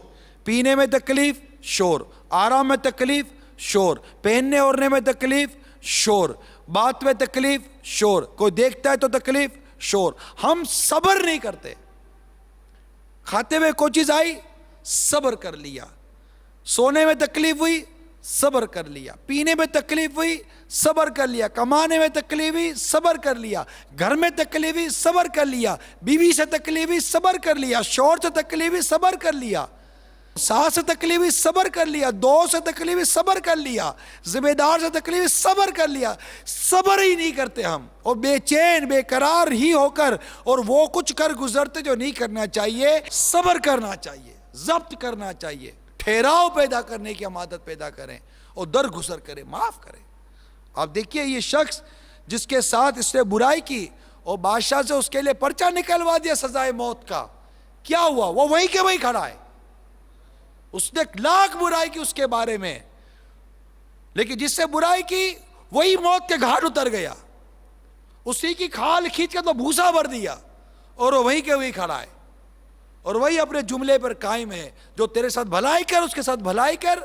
پینے میں تکلیف شور، آرام میں تکلیف شور، پہننے اوڑھنے میں تکلیف شور، بات میں تکلیف شور، کوئی دیکھتا ہے تو تکلیف شور. ہم صبر نہیں کرتے. کھاتے ہوئے کوئی چیز آئی صبر کر لیا، سونے میں تکلیف ہوئی صبر کر لیا، پینے میں تکلیف ہوئی صبر کر لیا، کمانے میں تکلیف ہوئی صبر کر لیا، گھر میں تکلیف ہوئی صبر کر لیا، بیوی سے تکلیف ہوئی صبر کر لیا، شوہر سے تکلیف ہوئی صبر کر لیا، ساس سے تکلیف ہوئی صبر کر لیا، دوست سے تکلیف ہوئی صبر کر لیا، ذمہ دار سے تکلیف ہوئی صبر کر لیا. صبر ہی نہیں کرتے ہم، اور بے چین بے قرار ہی ہو کر اور وہ کچھ کر گزرتے جو نہیں کرنا چاہیے. صبر کرنا چاہیے، ضبط کرنا چاہیے، ٹھہراؤ پیدا کرنے کی ہم عادت پیدا کریں اور درگزر کریں، معاف کریں. آپ دیکھیے یہ شخص جس کے ساتھ اس نے برائی کی اور بادشاہ سے اس کے لیے پرچہ نکلوا دیا سزائے موت کا، کیا ہوا؟ وہ وہیں کے وہیں کھڑا ہے. اس نے لاکھ برائی کی اس کے بارے میں، لیکن جس سے برائی کی وہی موت کے گھاٹ اتر گیا، اسی کی کھال کھینچ کے تو بھوسا بھر دیا، اور وہ وہیں کے وہیں کھڑا ہے، اور وہی اپنے جملے پر قائم ہے. جو تیرے ساتھ بھلائی کر اس کے ساتھ بھلائی کر،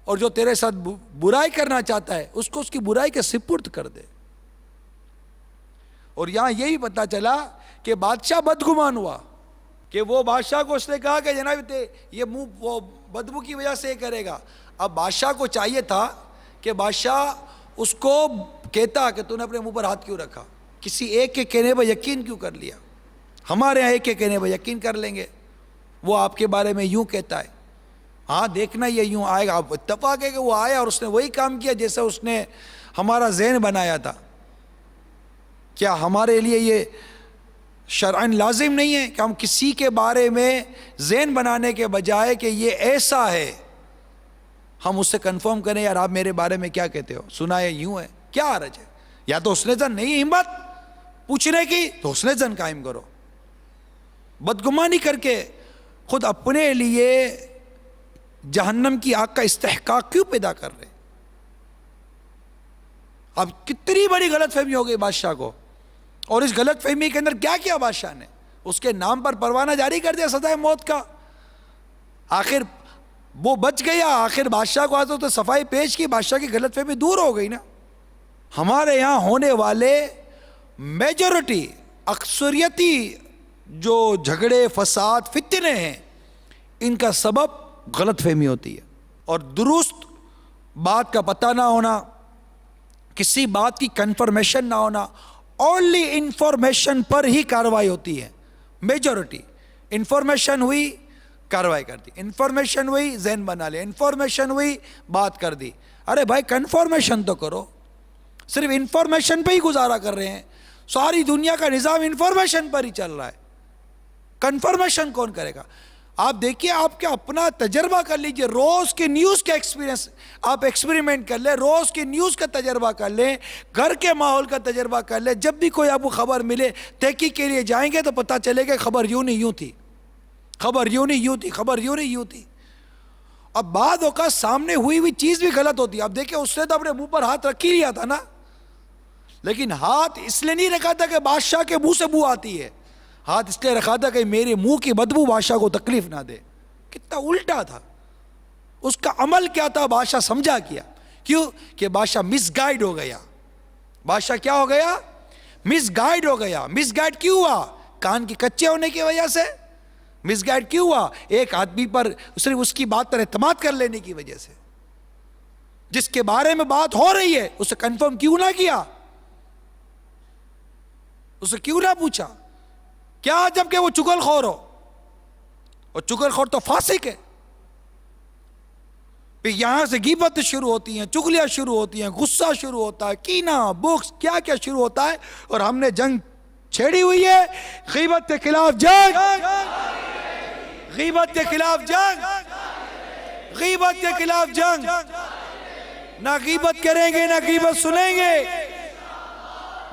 اور جو تیرے ساتھ برائی کرنا چاہتا ہے اس کو اس کی برائی کے سپرد کر دے. اور یہاں یہی پتہ چلا کہ بادشاہ بدگمان ہوا، کہ وہ بادشاہ کو اس نے کہا کہ جناب یہ منہ وہ بدبو کی وجہ سے یہ کرے گا. اب بادشاہ کو چاہیے تھا کہ بادشاہ اس کو کہتا کہ تو نے اپنے منہ پر ہاتھ کیوں رکھا، کسی ایک کے کہنے پر یقین کیوں کر لیا. ہمارے یہاں ایک کے کہنے پر یقین کر لیں گے، وہ آپ کے بارے میں یوں کہتا ہے، ہاں دیکھنا یہ یوں آئے گا. آپ اتفاق ہے کہ وہ آیا اور اس نے وہی کام کیا جیسے اس نے ہمارا ذہن بنایا تھا. کیا ہمارے لیے یہ شرعاً لازم نہیں ہے کہ ہم کسی کے بارے میں ذہن بنانے کے بجائے کہ یہ ایسا ہے، ہم اس سے کنفرم کریں یار آپ میرے بارے میں کیا کہتے ہو، سنا ہے یوں ہے، کیا حرج ہے؟ یا تو حسن ظن نہیں ہمت پوچھنے کی تو حسن ظن قائم کرو. بدگمانی کر کے خود اپنے لیے جہنم کی آگ کا استحقاق کیوں پیدا کر رہے؟ اب کتنی بڑی غلط فہمی ہو گئی بادشاہ کو، اور اس غلط فہمی کے اندر کیا کیا بادشاہ نے؟ اس کے نام پر پروانہ جاری کر دیا سزائے موت کا. آخر وہ بچ گیا، آخر بادشاہ کو آتا تو صفائی پیش کی، بادشاہ کی غلط فہمی دور ہو گئی نا. ہمارے یہاں ہونے والے میجورٹی اکثریتی جو جھگڑے فساد فتنے ہیں، ان کا سبب غلط فہمی ہوتی ہے، اور درست بات کا پتہ نہ ہونا، کسی بات کی کنفرمیشن نہ ہونا. اونلی انفارمیشن پر ہی کارروائی ہوتی ہے. میجورٹی انفارمیشن ہوئی کارروائی کر دی، انفارمیشن ہوئی ذہن بنا لیا، انفارمیشن ہوئی بات کر دی. ارے بھائی کنفارمیشن تو کرو، صرف انفارمیشن پہ ہی گزارا کر رہے ہیں. ساری دنیا کا نظام انفارمیشن پر ہی چل رہا ہے، کنفرمیشن کون کرے گا؟ آپ دیکھیے، آپ کا اپنا تجربہ کر لیجئے، روز کے نیوز کا ایکسپیرینس آپ ایکسپیریمنٹ کر لیں، روز کے نیوز کا تجربہ کر لیں، گھر کے ماحول کا تجربہ کر لیں. جب بھی کوئی آپ کو خبر ملے تحقیق کے لیے جائیں گے تو پتہ چلے گا خبر یوں نہیں یوں تھی، خبر یوں نہیں یوں تھی، خبر یوں نہیں یوں تھی. اب بعد اوقات سامنے ہوئی چیز بھی غلط ہوتی ہے. اب دیکھیں اس نے تو اپنے منہ پر ہاتھ رکھ ہی لیا تھا نا، لیکن ہاتھ اس لیے نہیں رکھا تھا کہ بادشاہ کے منہ سے بو آتی ہے، ہاتھ اس لیے رکھا تھا کہ میرے منہ کی بدبو بادشاہ کو تکلیف نہ دے. کتنا الٹا تھا. اس کا عمل کیا تھا بادشاہ سمجھا کیا. کیوں؟ کہ بادشاہ مس گائیڈ ہو گیا. بادشاہ کیا ہو گیا؟ مس گائیڈ ہو گیا. مس گائیڈ کیوں ہوا؟ کان کے کچے ہونے کی وجہ سے. مس گائیڈ کیوں ہوا؟ ایک آدمی پر صرف اس کی بات پر اعتماد کر لینے کی وجہ سے. جس کے بارے میں بات ہو رہی ہے اسے کنفرم کیوں نہ کیا؟ اسے کیوں نہ پوچھا؟ کیا جبکہ وہ چغل خور ہو. اور چغل خور تو فاسق ہے. پھر یہاں سے غیبت شروع ہوتی ہیں, چغلیاں شروع ہوتی ہیں, غصہ شروع ہوتا ہے, کینہ, بغض, کیا کیا شروع ہوتا ہے. اور ہم نے جنگ چھیڑی ہوئی ہے, غیبت کے خلاف جنگ, غیبت کے خلاف جنگ, غیبت کے خلاف جنگ. نہ غیبت کریں گے نہ غیبت سنیں گے.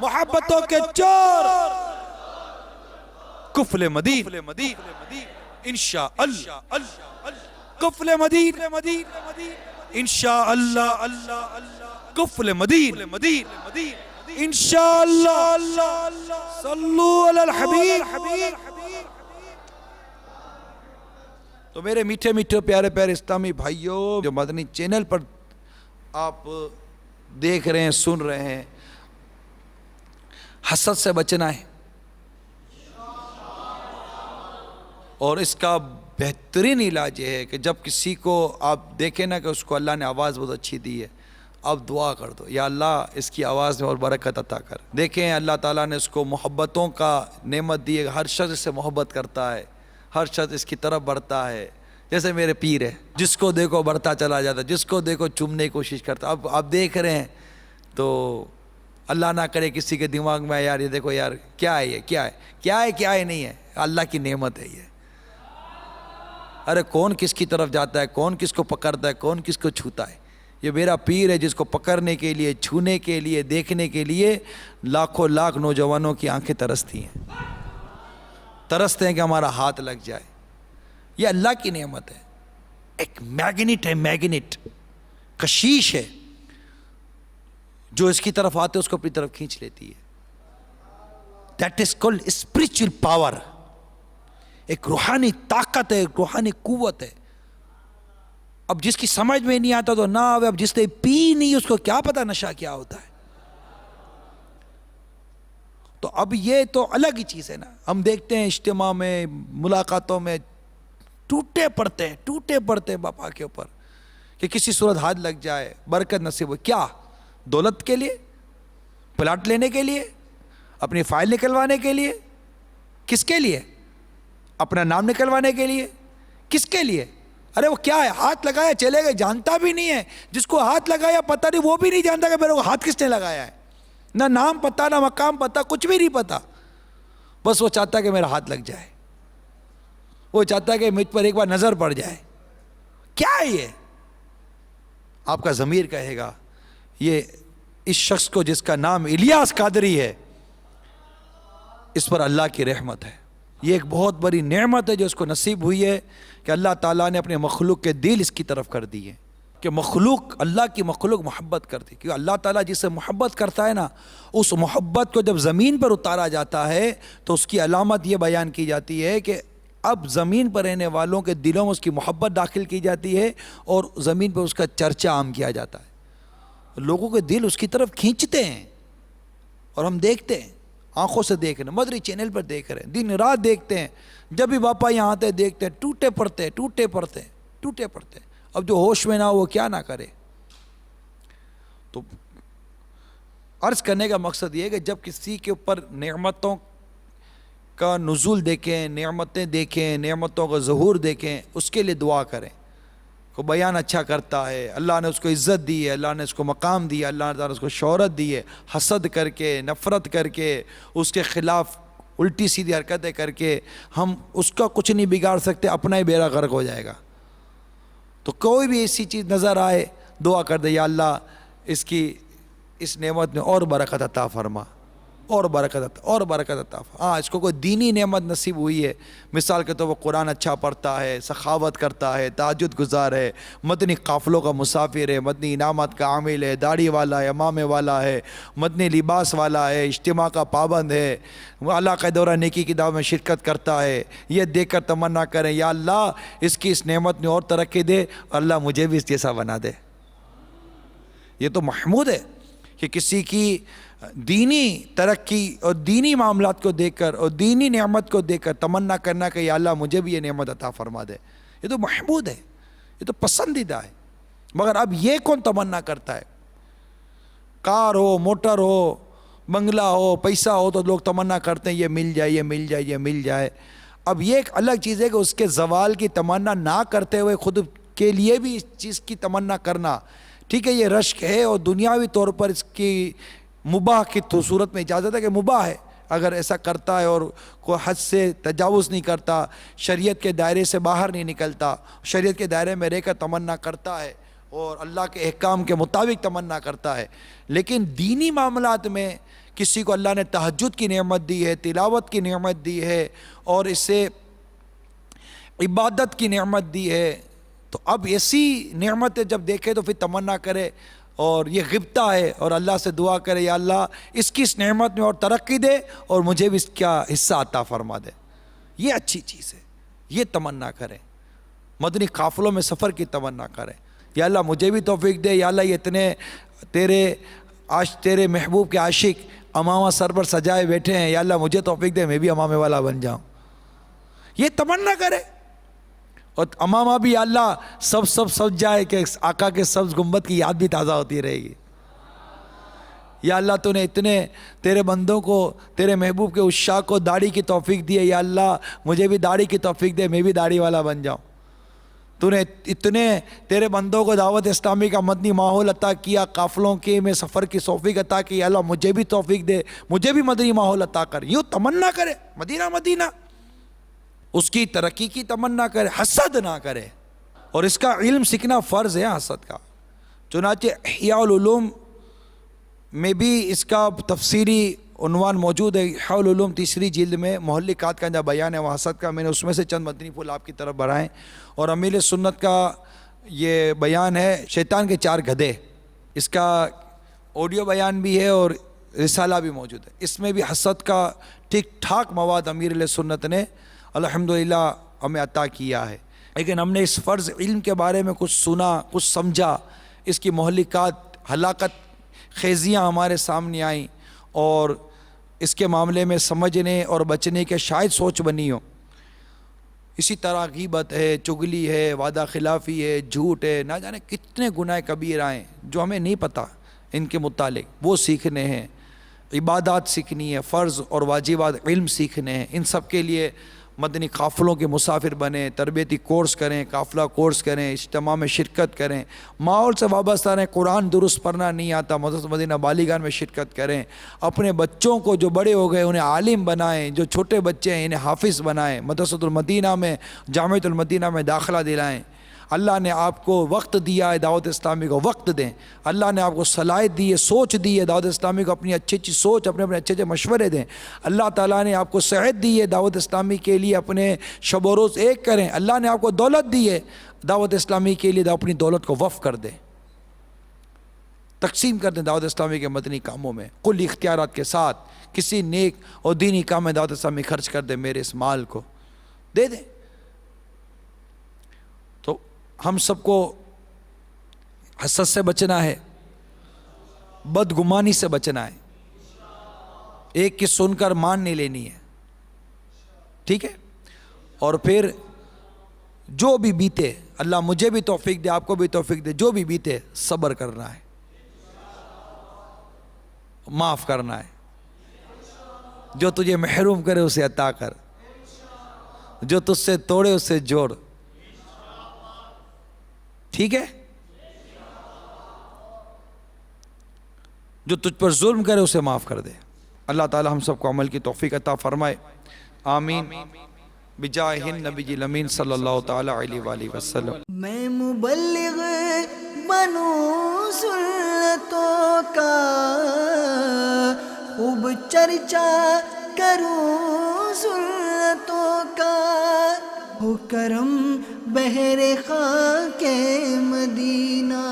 محبتوں کے چور کفل مدین انشاءاللہ, کفل مدین انشاءاللہ, کفل مدین انشاءاللہ. صلو علی الحبیب. تو میرے میٹھے میٹھے پیارے پیارے اسلامی بھائیوں, جو مدنی چینل پر آپ دیکھ رہے ہیں, سن رہے ہیں, حسد سے بچنا ہے. اور اس کا بہترین علاج یہ ہے کہ جب کسی کو آپ دیکھیں نا کہ اس کو اللہ نے آواز بہت اچھی دی ہے, آپ دعا کر دو, یا اللہ اس کی آواز میں اور برکت عطا کر. دیکھیں اللہ تعالیٰ نے اس کو محبتوں کا نعمت دی ہے. ہر شخص سے محبت کرتا ہے, ہر شخص اس کی طرف بڑھتا ہے. جیسے میرے پیر ہے, جس کو دیکھو بڑھتا چلا جاتا, جس کو دیکھو چومنے کی کوشش کرتا. اب آپ دیکھ رہے ہیں تو اللہ نہ کرے کسی کے دماغ میں یار یہ دیکھو یار کیا ہے, یہ کیا ہے, کیا ہے, کیا ہے, نہیں ہے. اللہ کی نعمت ہے یہ. ارے کون کس کی طرف جاتا ہے, کون کس کو پکڑتا ہے, کون کس کو چھوتا ہے. یہ میرا پیر ہے جس کو پکڑنے کے لیے, چھونے کے لیے, دیکھنے کے لیے لاکھوں لاکھ نوجوانوں کی آنکھیں ترستی ہیں, ترستے ہیں کہ ہمارا ہاتھ لگ جائے. یہ اللہ کی نعمت ہے. ایک میگنیٹ ہے, میگنیٹ کشیش ہے, جو اس کی طرف آتے اس کو اپنی طرف کھینچ لیتی ہے. That is called spiritual power. ایک روحانی طاقت ہے, ایک روحانی قوت ہے. اب جس کی سمجھ میں نہیں آتا تو نہ آوے. اب جس نے پی نہیں اس کو کیا پتا نشہ کیا ہوتا ہے. تو اب یہ تو الگ ہی چیز ہے نا. ہم دیکھتے ہیں اجتماع میں, ملاقاتوں میں ٹوٹے پڑتے ہیں باپا کے اوپر کہ کسی صورت ہاتھ لگ جائے, برکت نصیب ہو. کیا؟ دولت کے لیے, پلاٹ لینے کے لیے, اپنی فائل نکلوانے کے لیے. کس کے لیے؟ اپنا نام نکلوانے کے لیے. کس کے لیے؟ ارے وہ کیا ہے, ہاتھ لگایا چلے گئے, جانتا بھی نہیں ہے. جس کو ہاتھ لگایا پتہ نہیں, وہ بھی نہیں جانتا کہ میرے کو ہاتھ کس نے لگایا ہے. نہ نام پتہ, نہ مقام پتہ, کچھ بھی نہیں پتہ. بس وہ چاہتا ہے کہ میرا ہاتھ لگ جائے, وہ چاہتا ہے کہ مجھ پر ایک بار نظر پڑ جائے. کیا ہے یہ؟ آپ کا ضمیر کہے گا یہ اس شخص کو جس کا نام الیاس قادری ہے, اس پر اللہ کی رحمت ہے. یہ ایک بہت بڑی نعمت ہے جو اس کو نصیب ہوئی ہے کہ اللہ تعالیٰ نے اپنے مخلوق کے دل اس کی طرف کر دیے, کہ مخلوق, اللہ کی مخلوق محبت کرتی. کیونکہ اللہ تعالیٰ جس سے محبت کرتا ہے نا, اس محبت کو جب زمین پر اتارا جاتا ہے تو اس کی علامت یہ بیان کی جاتی ہے کہ اب زمین پر رہنے والوں کے دلوں میں اس کی محبت داخل کی جاتی ہے اور زمین پر اس کا چرچا عام کیا جاتا ہے. لوگوں کے دل اس کی طرف کھینچتے ہیں. اور ہم دیکھتے ہیں, آنکھوں سے دیکھ رہے ہیں, مدری چینل پر دیکھ رہے ہیں, دن رات دیکھتے ہیں. جب بھی باپا یہاں آتے ہیں دیکھتے ہیں ٹوٹے پڑتے. اب جو ہوش میں نہ ہو وہ کیا نہ کرے. تو عرض کرنے کا مقصد یہ ہے کہ جب کسی کے اوپر نعمتوں کا نزول دیکھیں, نعمتیں دیکھیں, نعمتوں کا ظہور دیکھیں, اس کے لیے دعا کریں. کو بیان اچھا کرتا ہے, اللہ نے اس کو عزت دی ہے, اللہ نے اس کو مقام دیا, اللہ تعالیٰ نے اس کو شہرت دی ہے. حسد کر کے, نفرت کر کے, اس کے خلاف الٹی سیدھی حرکتیں کر کے ہم اس کا کچھ نہیں بگاڑ سکتے, اپنا ہی بیڑا غرق ہو جائے گا. تو کوئی بھی ایسی چیز نظر آئے, دعا کر دے, یا اللہ اس کی اس نعمت میں اور برکت عطا فرما, اور برکت عطا ہاں اس کو کوئی دینی نعمت نصیب ہوئی ہے، مثال کے طور پر قرآن اچھا پڑھتا ہے، سخاوت کرتا ہے، تہجد گزار ہے، مدنی قافلوں کا مسافر ہے، مدنی انعامات کا عامل ہے، داڑھی والا ہے، امامے والا ہے، مدنی لباس والا ہے، اجتماع کا پابند ہے، اللہ کا دورہ نیکی کی دعوت میں شرکت کرتا ہے، یہ دیکھ کر تمنا کریں یا اللہ اس کی اس نعمت میں اور ترقی دے، اللہ مجھے بھی اس جیسا بنا دے۔ یہ تو محمود ہے کہ کسی کی دینی ترقی اور دینی معاملات کو دیکھ کر اور دینی نعمت کو دیکھ کر تمنا کرنا کہ یا اللہ مجھے بھی یہ نعمت عطا فرما دے، یہ تو محمود ہے، یہ تو پسندیدہ ہے۔ مگر اب یہ کون تمنا کرتا ہے؟ کار ہو، موٹر ہو، بنگلہ ہو، پیسہ ہو تو لوگ تمنا کرتے ہیں یہ مل جائے، یہ مل جائے، یہ مل جائے۔ اب یہ ایک الگ چیز ہے کہ اس کے زوال کی تمنا نہ کرتے ہوئے خود کے لیے بھی اس چیز کی تمنا کرنا، ٹھیک ہے یہ رشک ہے، اور دنیاوی طور پر اس کی مباح کی صورت میں اجازت ہے کہ مباح ہے اگر ایسا کرتا ہے اور کوئی حد سے تجاوز نہیں کرتا، شریعت کے دائرے سے باہر نہیں نکلتا، شریعت کے دائرے میں رہ کر تمنا کرتا ہے اور اللہ کے احکام کے مطابق تمنا کرتا ہے۔ لیکن دینی معاملات میں کسی کو اللہ نے تہجد کی نعمت دی ہے، تلاوت کی نعمت دی ہے اور اسے عبادت کی نعمت دی ہے، تو اب ایسی نعمتیں جب دیکھے تو پھر تمنا کرے اور یہ غبطہ ہے اور اللہ سے دعا کرے یا اللہ اس کی اس نعمت میں اور ترقی دے اور مجھے بھی اس کا حصہ عطا فرما دے، یہ اچھی چیز ہے، یہ تمنا کرے۔ مدنی قافلوں میں سفر کی تمنا کرے، یا اللہ مجھے بھی توفیق دے، یا اللہ یہ اتنے تیرے محبوب کے عاشق امامہ سر پر سجائے بیٹھے ہیں، یا اللہ مجھے توفیق دے میں بھی امامے والا بن جاؤں، یہ تمنا کرے۔ اور امامہ بھی یا اللہ سب جائے کہ آقا کے سبز گنبد کی یاد بھی تازہ ہوتی رہے گی۔ یا اللہ تو نے اتنے تیرے بندوں کو، تیرے محبوب کے عشاق کو داڑھی کی توفیق دی ہے، یا اللہ مجھے بھی داڑھی کی توفیق دے میں بھی داڑھی والا بن جاؤں۔ تو نے اتنے تیرے بندوں کو دعوت اسلامی کا مدنی ماحول عطا کیا، قافلوں کے میں سفر کی توفیق عطا کی، یا اللہ مجھے بھی توفیق دے، مجھے بھی مدنی ماحول عطا کر، یوں تمنا کرے، مدینہ اس کی ترقی کی تمنا کرے، حسد نہ کرے۔ اور اس کا علم سیکھنا فرض ہے حسد کا، چنانچہ احیاء العلوم میں بھی اس کا تفسیری عنوان موجود ہے، احیاء العلوم 3 جلد میں مہلکات کا جو بیان ہے وہ حسد کا، میں نے اس میں سے چند مدنی پھول آپ کی طرف بڑھائیں، اور امیل سنت کا یہ بیان ہے شیطان کے 4 گدھے، اس کا آڈیو بیان بھی ہے اور رسالہ بھی موجود ہے، اس میں بھی حسد کا ٹھیک ٹھاک مواد امیر علیہ سنت نے الحمدللہ ہمیں عطا کیا ہے۔ لیکن ہم نے اس فرض علم کے بارے میں کچھ سنا، کچھ سمجھا، اس کی مہلکات، ہلاکت خیزیاں ہمارے سامنے آئیں اور اس کے معاملے میں سمجھنے اور بچنے کے شاید سوچ بنی ہو۔ اسی طرح غیبت ہے، چغلی ہے، وعدہ خلافی ہے، جھوٹ ہے، نہ جانے کتنے گناہ کبیرہ ہیں جو ہمیں نہیں پتہ ان کے متعلق، وہ سیکھنے ہیں، عبادات سیکھنی ہے، فرض اور واجبات علم سیکھنے ہیں۔ ان سب کے لیے مدنی قافلوں کے مسافر بنیں، تربیتی کورس کریں، قافلہ کورس کریں، اجتماع میں شرکت کریں، ماحول سے وابستہ رہیں، قرآن درست پڑھنا نہیں آتا مدرسہ مدینہ بالیگان میں شرکت کریں، اپنے بچوں کو جو بڑے ہو گئے انہیں عالم بنائیں، جو چھوٹے بچے ہیں انہیں حافظ بنائیں، مدرسۃ المدینہ میں، جامعۃ المدینہ میں داخلہ دلائیں۔ اللہ نے آپ کو وقت دیا ہے، دعوت اسلامی کو وقت دیں۔ اللہ نے آپ کو صلاحیت دی ہے، سوچ دی ہے، دعوت اسلامی کو اپنی اچھی سوچ، اپنے اچھے مشورے دیں۔ اللہ تعالیٰ نے آپ کو صحت دی ہے، دعوت اسلامی کے لیے اپنے شب و روز ایک کریں۔ اللہ نے آپ کو دولت دی ہے، دعوت اسلامی کے لیے اپنی دولت کو وقف کر دیں، تقسیم کر دیں دعوت اسلامی کے مدنی کاموں میں، کل اختیارات کے ساتھ کسی نیک اور دینی کام میں دعوت اسلامی خرچ کر دیں، میرے اس مال کو دے دیں۔ تو ہم سب کو حسد سے بچنا ہے، بدگمانی سے بچنا ہے، ایک کی سن کر مان نہیں لینی ہے، ٹھیک ہے؟ اور پھر جو بھی بیتے، اللہ مجھے بھی توفیق دے، آپ کو بھی توفیق دے، جو بھی بیتے صبر کرنا ہے، معاف کرنا ہے، جو تجھے محروم کرے اسے عطا کر، جو تجھ سے توڑے اسے جوڑ، ٹھیک ہے؟ جو تجھ پر ظلم کرے اسے معاف کر دے۔ اللہ تعالی ہم سب کو عمل کی توفیق عطا فرمائے، آمین، بجاہ النبی الامین صلی اللہ تعالی علیہ وآلہ وسلم۔ میں مبلغ بنوں سنتوں کا، خوب چرچا کروں سنتوں کا، ہو کرم بہر خاک مدینہ۔